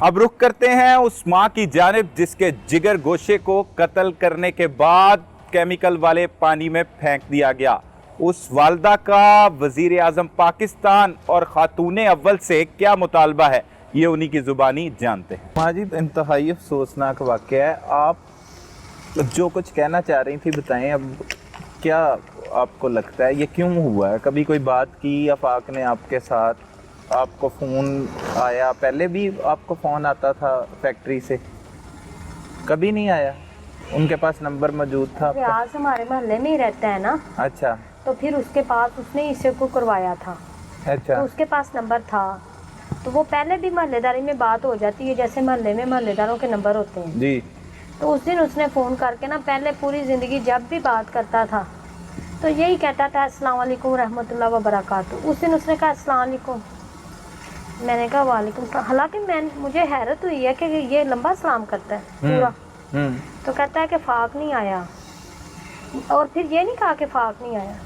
अब रुख करते हैं उस माँ की जानिब जिसके जिगर गोशे को कत्ल करने के बाद केमिकल वाले पानी में फेंक दिया गया। उस वालदा का वजीर आजम पाकिस्तान और खातून अव्वल से क्या मुतालबा है, ये उन्हीं की जुबानी जानते हैं। माजिद, इंतहाई अफसोसनाक वाक़या है। आप जो कुछ कहना चाह रही थी बताएं। अब क्या आपको लगता है ये क्यों हुआ है? कभी कोई बात की आफाक ने आपके साथ? आपको फ़ोन आया? पहले भी आपको फ़ोन आता था फैक्ट्री से? कभी नहीं आया? उनके पास नंबर मौजूद था आपका? रियाज हमारे मोहल्ले में ही रहता है ना। अच्छा। तो फिर उसके पास उसने इसे को करवाया था। अच्छा। तो उसके पास नंबर था, तो वो पहले भी मोहल्लेदारी में बात हो जाती है, जैसे मोहल्ले में मोहल्लेदारों के नंबर होते हैं जी। तो उस दिन उसने फ़ोन करके ना, पहले पूरी ज़िंदगी जब भी बात करता था तो यही कहता था अस्सलाम वालेकुम रहमतुल्लाह व बरकातहू। उस दिन उसने कहा अस्सलाम वालेकुम, मैंने कहा वालेकुम सलाम। हालांकि मुझे हैरत हुई है कि ये लंबा सलाम करता है पूरा। तो कहता है कि फाक नहीं आया, और फिर ये नहीं कहा कि फाक नहीं आया,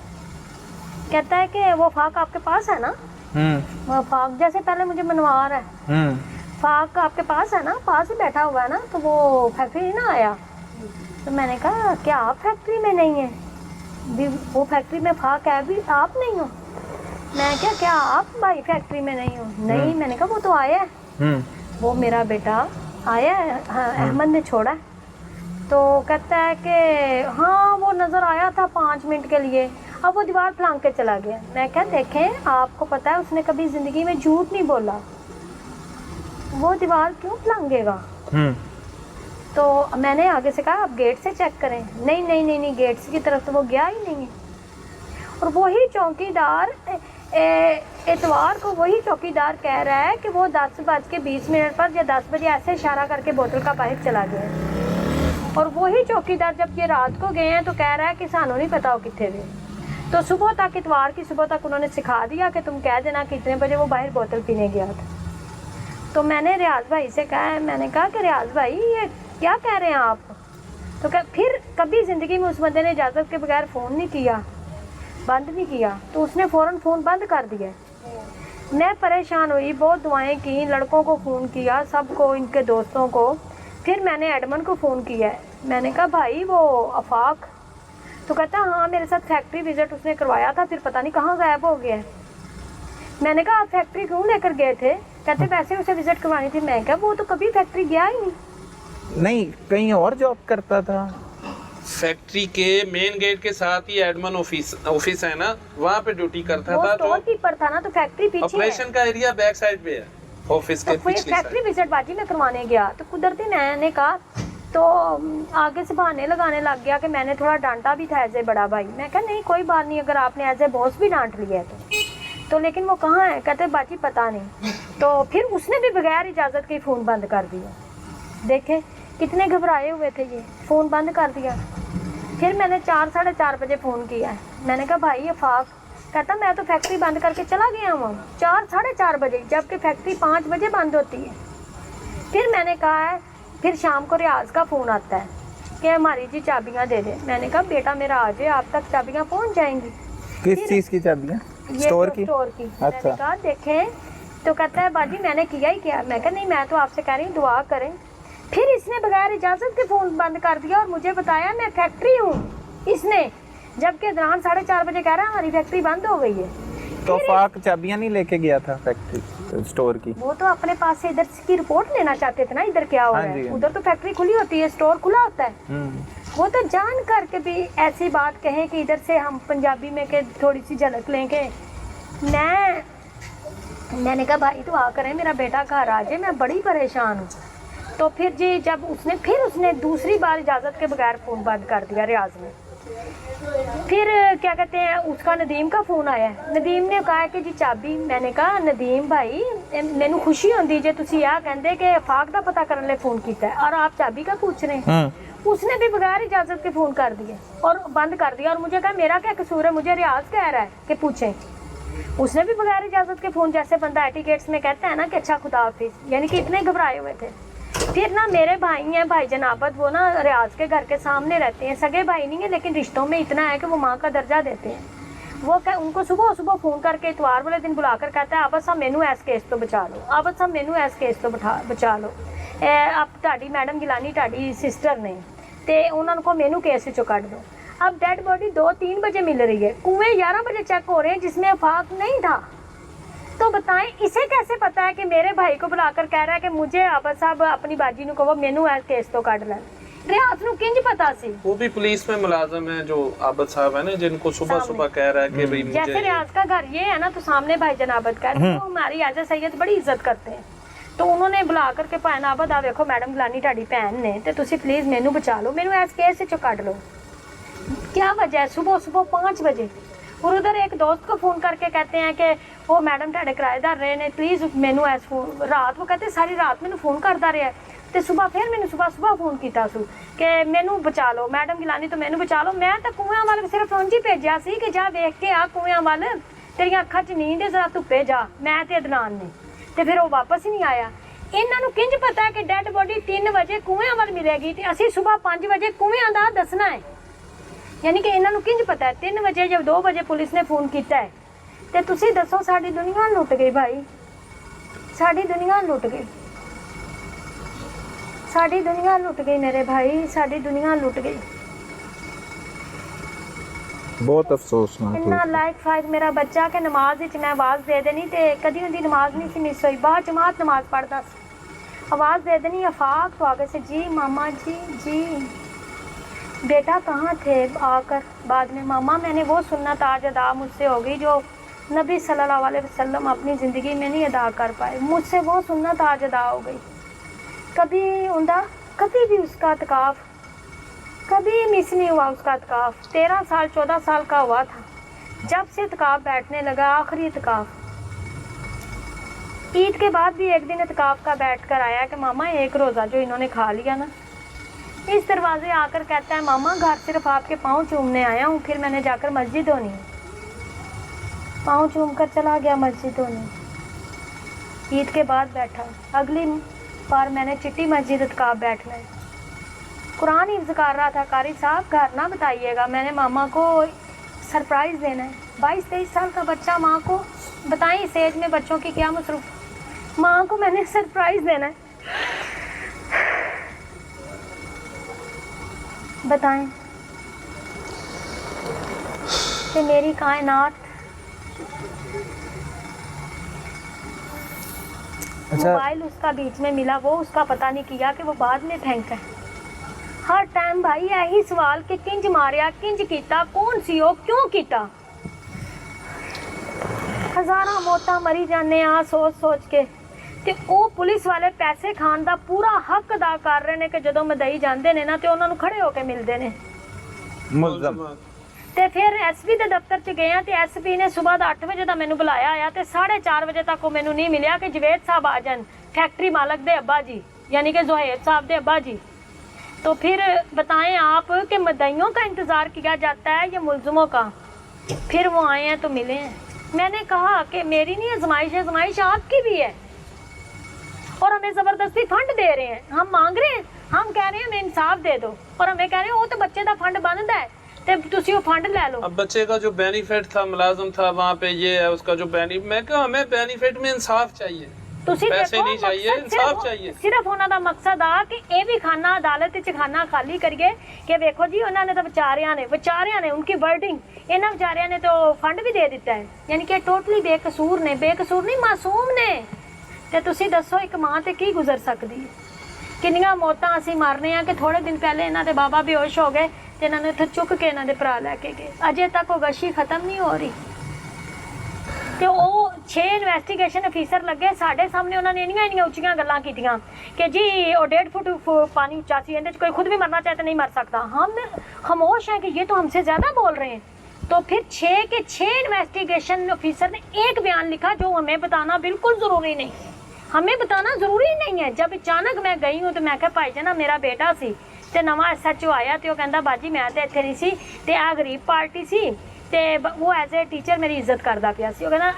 कहता है कि वो फाक आपके पास है ना। वो फाक जैसे पहले मुझे मनवा रहा है, फाक आपके पास है ना, पास ही बैठा हुआ है ना, तो वो फैक्ट्री ना आया। तो मैंने कहा क्या आप फैक्ट्री में नहीं है? भी वो फैक्ट्री में फाक है, भी आप नहीं हो। मैं क्या आप भाई फैक्ट्री में नहीं हो? नहीं। मैंने कहा वो तो आया है, वो मेरा बेटा आया है, हाँ, अहमद ने छोड़ा है। तो कहता है कि हाँ वो नज़र आया था 5 मिनट के लिए, अब वो दीवार फलांग के चला गया। मैं क्या देखें, आपको पता है उसने कभी ज़िंदगी में झूठ नहीं बोला, वो दीवार क्यों फलांगेगा? तो मैंने आगे से कहा आप गेट से चेक करें। नहीं नहीं नहीं नहीं, गेट की तरफ तो वो गया ही नहीं है। और वही चौकीदार इतवार को वही चौकीदार कह रहा है कि वो 10:20 पर या 10 बजे ऐसे इशारा करके बोतल का बाहर चला गया। और वही चौकीदार जब ये रात को गए हैं तो कह रहा है कि सानू नहीं पता वो कितने थे। तो सुबह तक, इतवार की सुबह तक उन्होंने सिखा दिया कि तुम कह देना कितने बजे वो बाहर बोतल पीने गया था। तो मैंने रियाज भाई से कहा, मैंने कहा कि रियाज भाई ये क्या कह रहे हैं आप? तो क्या फिर कभी ज़िंदगी में उस बंदे ने इजाज़त के बगैर फ़ोन नहीं किया, बंद नहीं किया, तो उसने फ़ौरन फ़ोन बंद कर दिया। मैं परेशान हुई, बहुत दुआएं की, लड़कों को फ़ोन किया, सबको, इनके दोस्तों को। फिर मैंने एडमन को फ़ोन किया है। मैंने कहा भाई वो आफाक, तो कहता हाँ मेरे साथ फैक्ट्री विज़िट उसने करवाया था, फिर पता नहीं कहाँ गायब हो गया। मैंने कहा आप फैक्ट्री क्यों लेकर गए थे? कहते वैसे उसे विज़िट करवानी थी। मैं कहा वो तो कभी फैक्ट्री गया ही नहीं, कहीं और जॉब करता था। फैक्ट्री के मेन गेट के साथ ही एडमन ऑफिस है ना, वहाँ पे ड्यूटी करता था। स्टोर कीपर था ना, तो फैक्ट्री पीछे ऑपरेशन का एरिया बैक साइड पे है, ऑफिस के पिछली साइड। फैक्ट्री विजिट बाजी में करवाने गया तो कुदरती मैंने कहा, तो आगे से बहाने लगाने लग गया कि मैंने थोड़ा डांटा भी था एज ए बड़ा भाई। मैं कहा नहीं कोई बात नहीं, अगर आपने एज ए बॉस भी डांट लिया है तो लेकिन वो कहाँ है? कहते बाजी पता नहीं। तो फिर उसने भी बगैर इजाज़त के फ़ोन बंद कर दिया। देखे कितने घबराए हुए थे, ये फ़ोन बंद कर दिया। फिर मैंने 4-4:30 बजे फ़ोन किया है। मैंने कहा भाई ये फाक, कहता मैं तो फैक्ट्री बंद करके चला गया हूँ 4-4:30 बजे, जबकि फैक्ट्री 5 बजे बंद होती है। फिर मैंने कहा है, फिर शाम को रियाज का फ़ोन आता है कि हमारी जी चाबियाँ दे दे। मैंने कहा बेटा मेरा आ जाए, आप तक चाबियाँ पहुँच जाएंगी। किस चीज़ की चाबियाँ? स्टोर की। अच्छा। मैंने कहा देखें, तो कहता है बाजी मैंने किया ही क्या? मैं कहा नहीं, मैं तो आपसे कह रही हूँ दुआ करें। फिर इसने बगैर इजाज़त के फ़ोन बंद कर दिया और मुझे बताया मैं फैक्ट्री हूँ इसने, जबकि दौरान 4:30 बजे कह रहा है हमारी फैक्ट्री बंद हो गई है। तो फाक चाबियाँ नहीं लेके गया था फैक्ट्री स्टोर की? वो तो अपने पास से इधर की रिपोर्ट लेना चाहते थे ना, इधर क्या हो रहा है। उधर तो फैक्ट्री खुली होती है, स्टोर खुला होता है। वो तो जान करके भी ऐसी बात कहें कि इधर से हम पंजाबी में के थोड़ी सी झलक लेंगे। मैंने कहा भाई दुआ करें मेरा बेटा घर आ जाए, मैं बड़ी परेशान हूँ। तो फिर जी जब उसने दूसरी बार इजाज़त के बगैर फ़ोन बंद कर दिया रियाज ने। फिर क्या कहते हैं, उसका नदीम का फ़ोन आया। नदीम ने कहा कि जी चाबी। मैंने कहा नदीम भाई मैनू खुशी होंदी जे तुसी आ कहंदे कि फाक दा पता करने ले फ़ोन किया है और आप चाबी का पूछ रहे हैं। उसने भी बगैर इजाज़त के फ़ोन कर दिए और बंद कर दिया। और मुझे कहा मेरा क्या कसूर है, मुझे रियाज कह रहा है कि पूछें। उसने भी बगैर इजाज़त के फ़ोन, जैसे बंदा एटिकेट्स में कहता है ना कि अच्छा खुदा हाफिज़, यानी कि इतने घबराए हुए थे। फिर ना मेरे भाई हैं भाई जनाबत, वो ना रियाज के घर के सामने रहते हैं, सगे भाई नहीं है लेकिन रिश्तों में इतना है कि वो माँ का दर्जा देते हैं। उनको सुबह सुबह फोन करके इतवार वाले दिन बुलाकर कहता है आबद साहब मैनू इस केस तो बचा लो, आबद साहब मैनू इस केस तो बचा लो। आप ताड़ी मैडम गिलानी ताड़ी सिस्टर ने तो उन्होंने को मैनू केस चो कट दो। अब डेड बॉडी 2-3 बजे मिल रही है, कुएं 11 बजे चेक हो रहे हैं जिसमें आफाक नहीं था। तो बताएं इसे कैसे पता है कि मेरे भाई को बुलाकर कह रहा है कि मुझे आबद साहब अपनी बाजी को कहो मैनू इस केस तो कट ले। रियाज नू किंज पता सी? वो भी पुलिस में मुलाजम है जो आबद साहब है ना, जिनको सुबह सुबह कह रहा है कि भाई मुझे जैसे रियाज का घर ये है ना, तो सामने भाई जनाबद का है, तो हमारी एज ए सैयद बड़ी इज्जत करते हैं। तो उन्होंने बुला करके भैन आबद आ देखो मैडम गिलानी ताड़ी भैन ने तो तुसी प्लीज मैनू बचा लो, मैनू इस केस चो कट लो। क्या वजह है? सुबह सुबह 5 बजे और उधर एक दोस्त को फोन करके कहते हैं कि वो मैडम ताड़े किराएदार रहे ने प्लीज मैनू इस फोन रात, वो कहते सारी रात मैनू फोन करता रहा तो सुबह फिर मैंने सुबह फोन किया सू कि मैनू बचा लो मैडम गिलानी, तो मैनू बचा लो। मैं तो कुएं वाल सिर्फ उंज ही भेजा सी कि जा वेख के आ कुएं वाल, तेरिया अखा च नींद है, जरा धुप्पे जा, मैं ते अदनान ने। तो फिर वो वापस ही नहीं आया। इन्हों किंज पता है कि डेड बॉडी 3 बजे कुएं वाल मिलेगी तो असी सुबह 5 बजे कुएं का दसना है? यानी कि इन्हों किंज पता है 3 बजे जब 2 बजे पुलिस ने फोन किया है तो तुसी दसो साडी दुनिया लुट गई भाई, साडी दुनिया लुट गई, साडी दुनिया लुट गई मेरे भाई, साडी दुनिया लुट गई। बहुत अफसोसनाक इन्ना लाइक फायद मेरा बच्चा के नमाज विच मैं आवाज़ दे देनी तो कदी उनकी नमाज नहीं सी मिस हुई, बाहर जमात नमाज पढ़ता आवाज़ दे देनी अफाक तो आगे से जी मामा जी बेटा कहाँ थे आकर, बाद में मामा मैंने वो सुन्नत आज अदा मुझसे हो गई जो नबी सल्लल्लाहु अलैहि वसल्लम अपनी ज़िंदगी में नहीं अदा कर पाए, मुझसे वो सुन्नत आज अदा हो गई। कभी भी उसका इत्काफ कभी मिस नहीं हुआ उसका इत्काफ। 13 साल 14 साल का हुआ था जब से इत्काफ बैठने लगा, आखिरी इत्काफ। ईद के बाद भी एक दिन इत्काफ का बैठ कर आया कि मामा एक रोज़ा जो इन्होंने खा लिया ना, इस दरवाजे आकर कहता है मामा घर सिर्फ आपके पाँव चूमने आया हूँ, फिर मैंने जाकर मस्जिद होनी, पाँव चूम कर चला गया मस्जिद होनी। ईद के बाद बैठा, अगली बार मैंने चिट्टी मस्जिद इत्काफ बैठना है, कुरान हिफ्ज़ कर रहा था, कारी साहब घर ना बताइएगा, मैंने मामा को सरप्राइज़ देना है। 22-23 साल का बच्चा, माँ को बताएं इस एज में बच्चों की क्या मसरूफ़, माँ को मैंने सरप्राइज़ देना है। बताएं कि मेरी कायनात मोबाइल उसका बीच में मिला, वो उसका पता नहीं किया कि वो बाद में फेंका है। हर टाइम भाई यही सवाल कि किंज मारिया, किंज कीता, कौन सी हो, क्यों कीता। हज़ारां मौतां मरी जाने आ सोच सोच के ते ਉਹ पुलिस वाले पैसे खान ਦਾ पूरा हक अदा कर रहे ने कि ਜਦੋਂ ਮਦਈ ਜਾਂਦੇ ਨੇ ਨਾ ਤੇ ਉਹਨਾਂ ਨੂੰ ਖੜੇ ਹੋ ਕੇ ਮਿਲਦੇ ਨੇ मुलजम। ਤੇ ਫਿਰ ਐਸਪੀ ਦੇ ਦਫ਼ਤਰ 'ਚ ਗਏ ਆ ਤੇ ਐਸਪੀ ਨੇ ਸਵੇਰ ਦਾ 8 ਵਜੇ ਦਾ ਮੈਨੂੰ ਬੁਲਾਇਆ ਆ ਤੇ 4:30 ਵਜੇ ਤੱਕ ਉਹ ਮੈਨੂੰ ਨਹੀਂ ਮਿਲਿਆ ਕਿ ਜਵੇਦ ਸਾਹਿਬ ਆ ਜਾਣ, फैक्ट्री मालक दे अब्बा जी यानी कि ज़ुहैब साहब दे अब्बा जी। तो फिर बताएं आप कि मदइयों का इंतज़ार किया जाता है या मुलजमों का? फिर वो आए हैं तो मिले हैं। मैंने कहा कि मेरी नहीं आजमाइश, आजमाइश आपकी भी है और हमें ज़बरदस्ती फंड दे रहे हैं, हम मांग रहे हैं, हम कह रहे हैं हमें इंसाफ दे दो और हमें कह रहे हैं वो तो बच्चे का फंड बंद है तो तुसी वो फंड ले लो। अब बच्चे का जो बेनिफिट था, मुलाजम था वहाँ पे, ये है उसका जो बेनिफिट, मैं कहा हमें बेनिफिट में इंसाफ चाहिए, पैसे नहीं चाहिए, इंसाफ चाहिए। सिर्फ उन्होंने मकसद आ कि ये भी खाना अदालत च खाना खाली करिए कि देखो जी उन्होंने तो बेचारियां ने उनकी वर्डिंग, इन्होंने बेचारियां ने तो फंड भी दे दिता है, यानी कि टोटली बेकसूर ने, बेकसूर नहीं मासूम ने। ते तुसी दसो एक मां ते की गुजर सकती है? किन्नियां मौतां असीं मरने आ कि थोड़े दिन पहले इन्हों के बाबा बेहोश हो गए तो इन्होंने इत्थे चुक के इन्हों के भरा लैके गए, अजे तक वो गशी खत्म नहीं हो रही। तो वो 6 इन्वेस्टिगेशन अफीसर लगे साढ़े सामने, उन्होंने इन्नियां उच्चियां गल्लां कीतियां कि जी वो 1.5 फुट पानी उच्चा सी, इहदे च कोई खुद भी मरना चाहे तो नहीं मर सकता। हम खामोश हैं कि ये तो हमसे ज़्यादा बोल रहे हैं। तो फिर 6 के 6 इन्वेस्टिगेशन अफीसर ने एक बयान लिखा जो हमें बताना बिल्कुल ज़रूरी नहीं, हमें बताना ज़रूरी नहीं है। जब अचानक मैं गई हूँ तो मैं कहा भाई जाना मेरा बेटा सी ते नवा SHO आया तो कहता बाजी मैं तो इत्थे नहीं सी ते आ गरीब पार्टी सी ते वो एज ए टीचर मेरी इज्जत करता पिया सी। कहना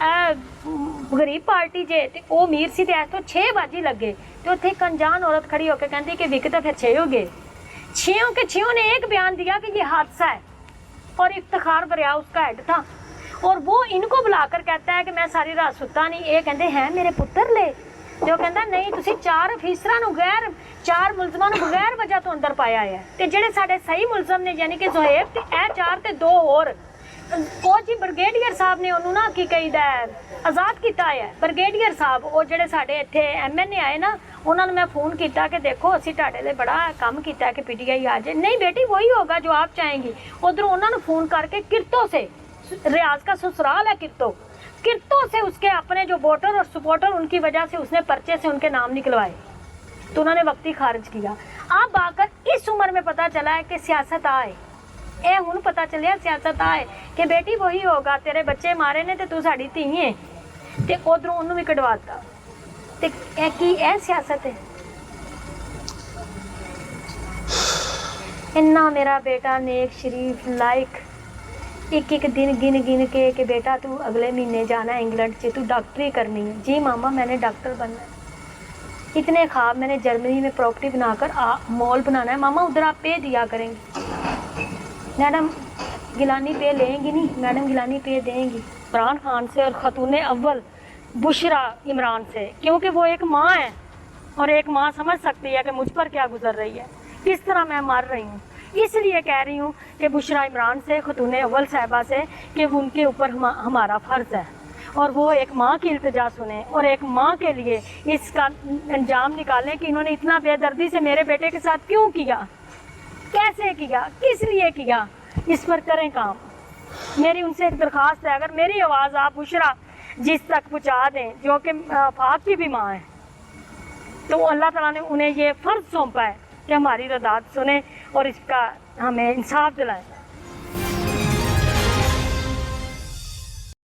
गरीब पार्टी जे ते वो अमीर सी ते इस तो 6 बाजी लगे तो उत्थे एक अनजान औरत खड़ी होकर कहती कि विक तो फिर 6 हो गए। 6 के 6 ने एक बयान दिया कि ये हादसा है और इफ्तिखार बरिया उसका हेड था और वो इनको बुलाकर कहता है कि मैं सारी रात सुता नहीं। ये कहते हैं मेरे पुत्र ले, जो कहता नहीं तुसी 4 अफीसरां नूं गैर 4 मुलजमां नूं बगैर वजह तो अंदर पाया है ते जेड़े साडे सही मुलजम ने यानी कि सुहेब ते ए 4 ते 2 और ਉਹ ਜੀ ਬ੍ਰਿਗੇਡੀਅਰ ਸਾਹਿਬ ਨੇ ਉਹਨੂੰ ਨਾ ਕੀ ਕਹੀਦਾ ਆਜ਼ਾਦ ਕੀਤਾ ਹੈ। ਬ੍ਰਿਗੇਡੀਅਰ ਸਾਹਿਬ ਉਹ ਜਿਹੜੇ ਸਾਡੇ ਇੱਥੇ ਐਮਐਨਏ ਆਏ ਨਾ, ਉਹਨਾਂ ਨੂੰ ਮੈਂ ਫੋਨ ਕੀਤਾ ਕਿ ਦੇਖੋ ਅਸੀਂ ਤੁਹਾਡੇ ਲਈ ਬੜਾ ਕੰਮ ਕੀਤਾ ਕਿ ਪੀਟੀਆਈ ਆ ਜਾਏ। नहीं बेटी वही होगा जो आप चाहेंगी। उधर उन्होंने फ़ोन करके किरतों से, रियाज का ससुराल है किरतों से उसके अपने जो वोटर और सपोर्टर उनकी वजह से उसने पर्चे से उनके नाम निकलवाए, तो उन्होंने वक्ती खारिज किया। अब आकर इस उम्र में पता चला है कि सियासत आए, ए हुण पता चलिया सियासत आए कि बेटी वही होगा, तेरे बच्चे मारे ने ते तू साडी धी है, ते उधरों उन्होंने भी कढवाता। ते ए की ए सियासत है? इन्ना मेरा बेटा नेक शरीफ लाइक एक एक दिन गिन के कि बेटा तू अगले महीने जाना है इंग्लैंड से, तू डॉक्टरी करनी है। जी मामा मैंने डॉक्टर बनना है। इतने ख्वाब मैंने जर्मनी में प्रॉपर्टी बनाकर मॉल बनाना है। मामा उधर आप पे दिया करेंगे, मैडम गिलानी पे लेंगी नहीं, मैडम गिलानी पे देंगी। इमरान खान से और खतून अव्वल बुशरा इमरान से, क्योंकि वो एक माँ है और एक माँ समझ सकती है कि मुझ पर क्या गुजर रही है, किस तरह मैं मर रही हूँ। इसलिए कह रही हूँ कि बुशरा इमरान से, खतून अव्वल साहिबा से, कि उनके ऊपर हमारा फ़र्ज़ है और वो एक माँ की इल्तिजा सुने और एक माँ के लिए इसका अंजाम निकालें कि इन्होंने इतना बेदर्दी से मेरे बेटे के साथ क्यों किया, कैसे किया, किस लिए किया, इस पर करें काम। मेरी उनसे एक दरख्वास्त है, अगर मेरी आवाज़ आप बुशरा जिस तक पहुँचा दें, जो कि फाक की भी माँ है, तो अल्लाह ताला ने उन्हें ये फ़र्ज़ सौंपा है कि हमारी रदात सुने और इसका हमें इंसाफ दिलाएं।